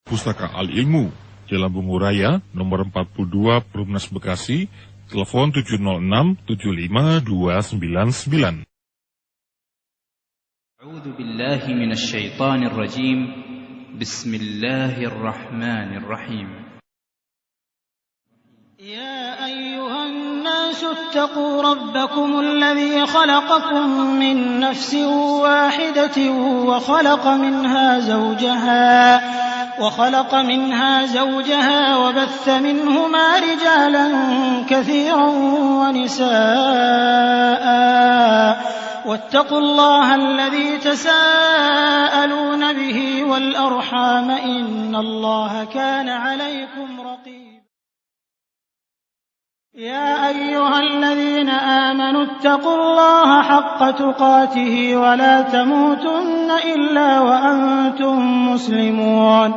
Pustaka Al-Ilmu, Jalan Bungu Raya, nomor 42, Perumnas Bekasi, telepon 706-75299. A'udzu billahi minasy syaithanir rajim. Bismillahirrahmanirrahim. Ya ayyuhan nasu ittaqu rabbakum alladhi khalaqakum min nafsin wahidatin wa khalaqa minha zawjaha wa batha minhuma rijalan katsiran wa nisaa'a واتقوا الله الذي تساءلون به والأرحام إن الله كان عليكم رقيبا يا أيها الذين آمنوا اتقوا الله حق تقاته ولا تموتن إلا وأنتم مسلمون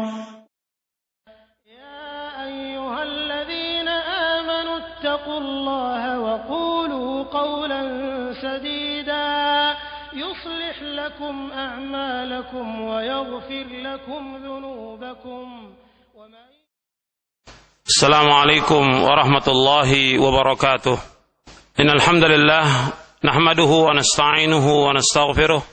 يا أيها الذين آمنوا اتقوا الله وقولوا قولا سديدا يصلح لكم أعمالكم ويغفر لكم ذنوبكم السلام عليكم ورحمة الله وبركاته إن الحمد لله نحمده ونستعينه ونستغفره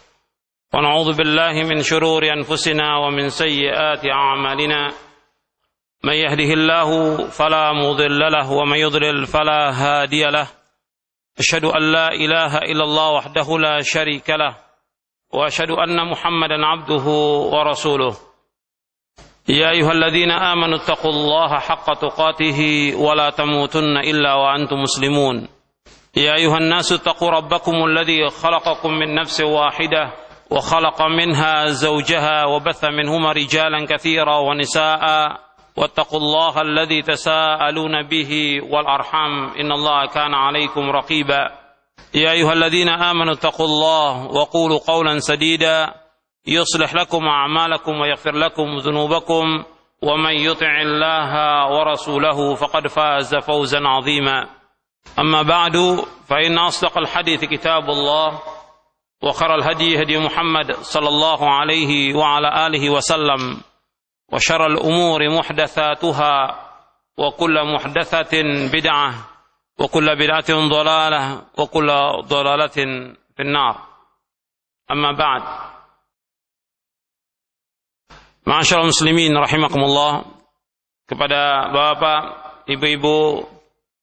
ونعوذ بالله من شرور أنفسنا ومن سيئات أعمالنا من يهده الله فلا مضل له ومن يضلل فلا هادي له أشهد أن لا إله إلا الله وحده لا شريك له وأشهد أن محمدا عبده ورسوله يا أيها الذين آمنوا اتقوا الله حق تقاته ولا تموتن إلا وأنتم مسلمون يا أيها الناس اتقوا ربكم الذي خلقكم من نفس واحدة وخلق منها زوجها وبث منهما رجالا كثيرا ونساء واتقوا الله الذي تساءلون به والأرحام إن الله كان عليكم رقيبا يا أيها الذين آمنوا اتقوا الله وقولوا قولا سديدا يصلح لكم أعمالكم ويغفر لكم ذنوبكم ومن يطع الله ورسوله فقد فاز فوزا عظيما أما بعد فإن أصدق الحديث كتاب الله وخير الهدي هدي محمد صلى الله عليه وعلى آله وسلم وشر الأمور محدثاتها وكل محدثة بدعة وكل بدعة ضلالة وكل ضلالة في النار أما بعد Ma'asyiral muslimin rahimakumullah, kepada bapak, ibu-ibu,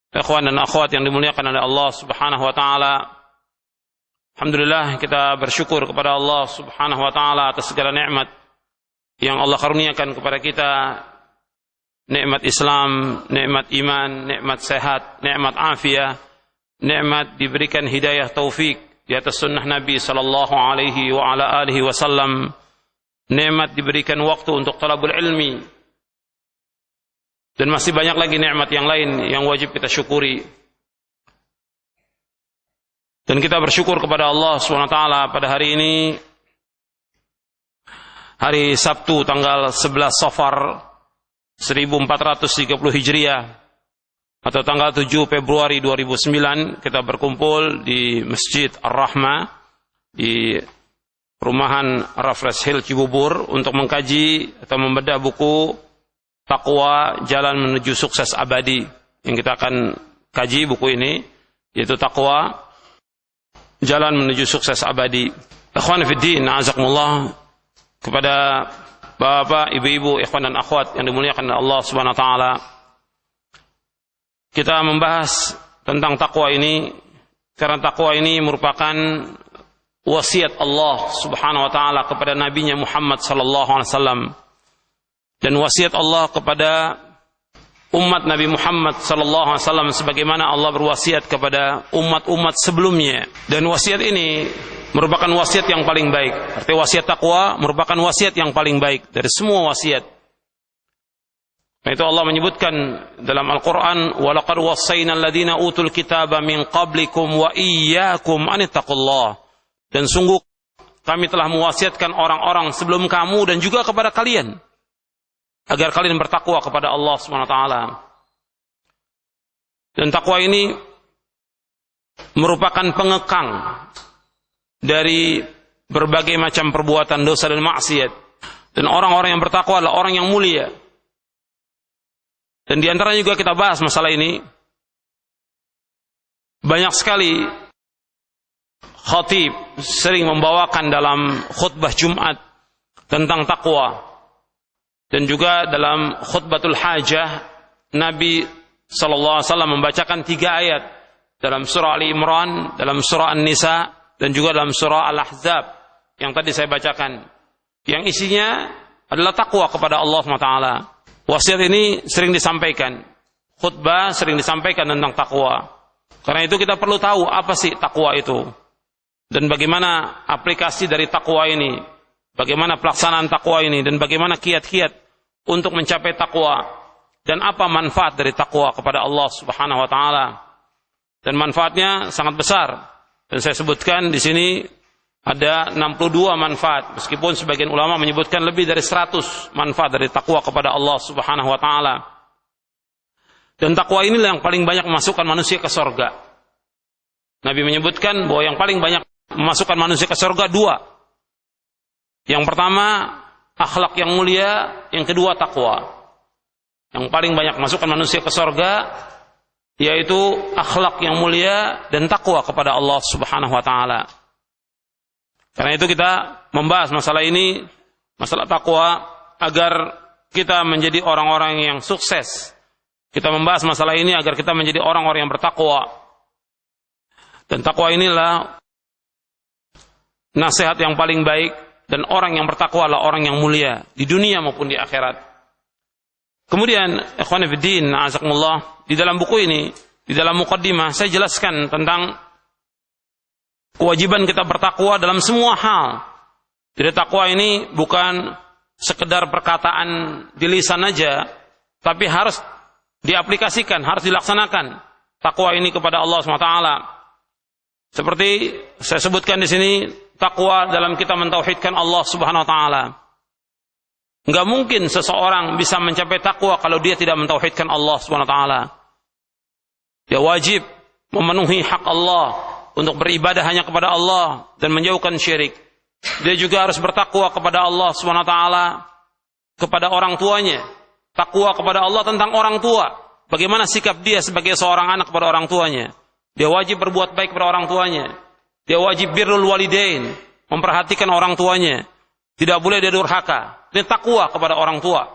ikhwan dan akhwat yang dimuliakan oleh Allah Subhanahu wa taala. Alhamdulillah, kita bersyukur kepada Allah Subhanahu wa taala atas segala nikmat yang Allah karuniakan kepada kita. Nikmat Islam, nikmat iman, nikmat sehat, nikmat afiah, nikmat diberikan hidayah taufik di atas sunnah Nabi sallallahu alaihi wa ala alihi wasallam. Nikmat diberikan waktu untuk talabul ilmi, dan masih banyak lagi nikmat yang lain yang wajib kita syukuri. Dan kita bersyukur kepada Allah SWT pada hari ini, hari Sabtu tanggal 11 Safar 1430 Hijriah atau tanggal 7 Februari 2009, kita berkumpul di Masjid Ar-Rahmah di Perumahan Rafres Hill Cibubur untuk mengkaji atau membedah buku Taqwa Jalan Menuju Sukses Abadi. Yang kita akan kaji buku ini yaitu Taqwa Jalan Menuju Sukses Abadi. Ikhwan fiddin, a'azakumullah, kepada bapak, ibu-ibu, ikhwan dan akhwat yang dimuliakan oleh Allah Subhanahu wa taala. Kita membahas tentang takwa ini karena takwa ini merupakan wasiat Allah Subhanahu wa taala kepada nabinya Muhammad sallallahu alaihi wasallam, dan wasiat Allah kepada umat Nabi Muhammad sallallahu alaihi wasallam sebagaimana Allah berwasiat kepada umat-umat sebelumnya. Dan wasiat ini merupakan wasiat yang paling baik. Artinya wasiat takwa merupakan wasiat yang paling baik dari semua wasiat. Nah, itu Allah menyebutkan dalam Al-Qur'an, wa laqad wassayna alladziina utul kitaba min qablikum wa iyyakum an ittaqullah. Dan sungguh kami telah mewasiatkan orang-orang sebelum kamu dan juga kepada kalian agar kalian bertakwa kepada Allah SWT. Dan takwa ini merupakan pengekang dari berbagai macam perbuatan dosa dan maksiat. Dan orang-orang yang bertakwa adalah orang yang mulia. Dan di antaranya juga kita bahas masalah ini. Banyak sekali khatib sering membawakan dalam khutbah Jumat tentang takwa. Dan juga dalam khutbatul hajah Nabi SAW membacakan 3 ayat dalam surah Ali Imran, dalam surah An-Nisa, dan juga dalam surah Al-Ahzab yang tadi saya bacakan, yang isinya adalah takwa kepada Allah SWT. Wasiat ini sering disampaikan, khutbah sering disampaikan tentang takwa. Karena itu kita perlu tahu apa sih takwa itu, dan bagaimana aplikasi dari takwa ini, bagaimana pelaksanaan takwa ini, dan bagaimana kiat-kiat untuk mencapai takwa, dan apa manfaat dari takwa kepada Allah Subhanahu wa taala. Dan manfaatnya sangat besar. Dan saya sebutkan di sini ada 62 manfaat, meskipun sebagian ulama menyebutkan lebih dari 100 manfaat dari takwa kepada Allah Subhanahu wa taala. Dan takwa inilah yang paling banyak memasukkan manusia ke surga. Nabi menyebutkan bahwa yang paling banyak memasukkan manusia ke surga 2. Yang pertama, akhlak yang mulia, yang kedua takwa. Yang paling banyak memasukkan manusia ke surga yaitu akhlak yang mulia dan takwa kepada Allah Subhanahu wa taala. Karena itu kita membahas masalah ini, masalah takwa, agar kita menjadi orang-orang yang sukses. Kita membahas masalah ini agar kita menjadi orang-orang yang bertakwa. Dan takwa inilah nasihat yang paling baik, dan orang yang bertakwa adalah orang yang mulia di dunia maupun di akhirat. Kemudian, ikhwan fillah, azakumullah, di dalam buku ini, di dalam muqaddimah, saya jelaskan tentang kewajiban kita bertakwa dalam semua hal. Jadi takwa ini bukan sekedar perkataan di lisan aja, tapi harus diaplikasikan, harus dilaksanakan takwa ini kepada Allah SWT. Seperti saya sebutkan di sini, takwa dalam kita mentauhidkan Allah Subhanahu wa taala. Enggak mungkin seseorang bisa mencapai takwa kalau dia tidak mentauhidkan Allah Subhanahu wa taala. Dia wajib memenuhi hak Allah untuk beribadah hanya kepada Allah dan menjauhkan syirik. Dia juga harus bertakwa kepada Allah Subhanahu wa taala, kepada orang tuanya. Takwa kepada Allah tentang orang tua. Bagaimana sikap dia sebagai seorang anak kepada orang tuanya. Dia wajib berbuat baik kepada orang tuanya. Dia wajib birrul walidain, memperhatikan orang tuanya. Tidak boleh dia durhaka. Ini takwa kepada orang tua.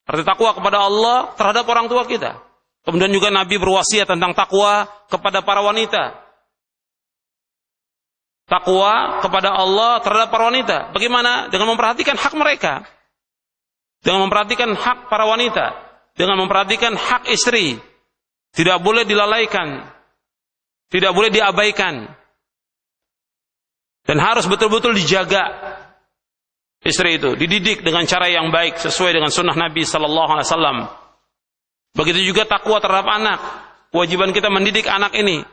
Arti takwa kepada Allah terhadap orang tua kita. Kemudian juga Nabi berwasiat tentang takwa kepada para wanita. Takwa kepada Allah terhadap para wanita. Bagaimana? Dengan memperhatikan hak mereka. Dengan memperhatikan hak para wanita. Dengan memperhatikan hak istri. Tidak boleh dilalaikan. Tidak boleh diabaikan. Dan harus betul-betul dijaga. Istri itu dididik dengan cara yang baik sesuai dengan sunnah Nabi sallallahu alaihi wasallam. Begitu juga takwa terhadap anak. Kewajiban kita mendidik anak ini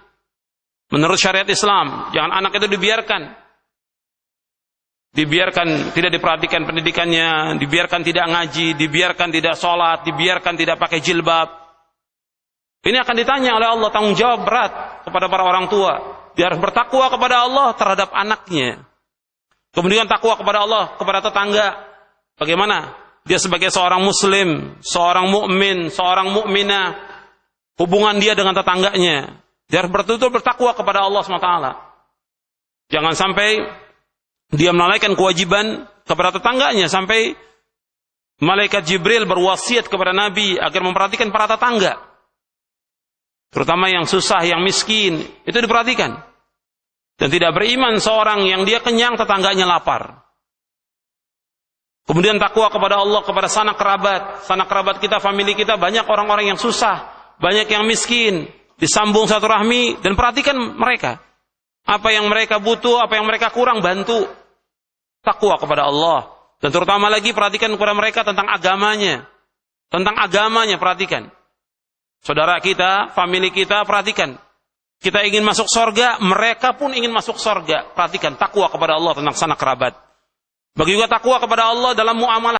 menurut syariat Islam. Jangan anak itu dibiarkan tidak diperhatikan pendidikannya, dibiarkan tidak ngaji, dibiarkan tidak sholat, dibiarkan tidak pakai jilbab. Ini akan ditanya oleh Allah, tanggung jawab berat kepada para orang tua. Dia harus bertakwa kepada Allah terhadap anaknya. Kemudian takwa kepada Allah, kepada tetangga. Bagaimana? Dia sebagai seorang muslim, seorang mukmin, seorang mukminah, hubungan dia dengan tetangganya. Dia harus betul-betul bertakwa kepada Allah SWT. Jangan sampai dia melalaikan kewajiban kepada tetangganya, sampai malaikat Jibril berwasiat kepada Nabi agar memperhatikan para tetangga. Terutama yang susah, yang miskin, itu diperhatikan. Dan tidak beriman seorang yang dia kenyang, tetangganya lapar. Kemudian takwa kepada Allah, kepada sanak kerabat. Sanak kerabat kita, famili kita, banyak orang-orang yang susah, banyak yang miskin. Disambung satu rahmi dan perhatikan mereka. Apa yang mereka butuh, apa yang mereka kurang, bantu. Takwa kepada Allah. Dan terutama lagi perhatikan kepada mereka tentang agamanya. Tentang agamanya perhatikan. Saudara kita, famili kita, perhatikan. Kita ingin masuk surga, mereka pun ingin masuk surga. Perhatikan takwa kepada Allah tentang sanak kerabat. Bagi juga takwa kepada Allah dalam muamalah.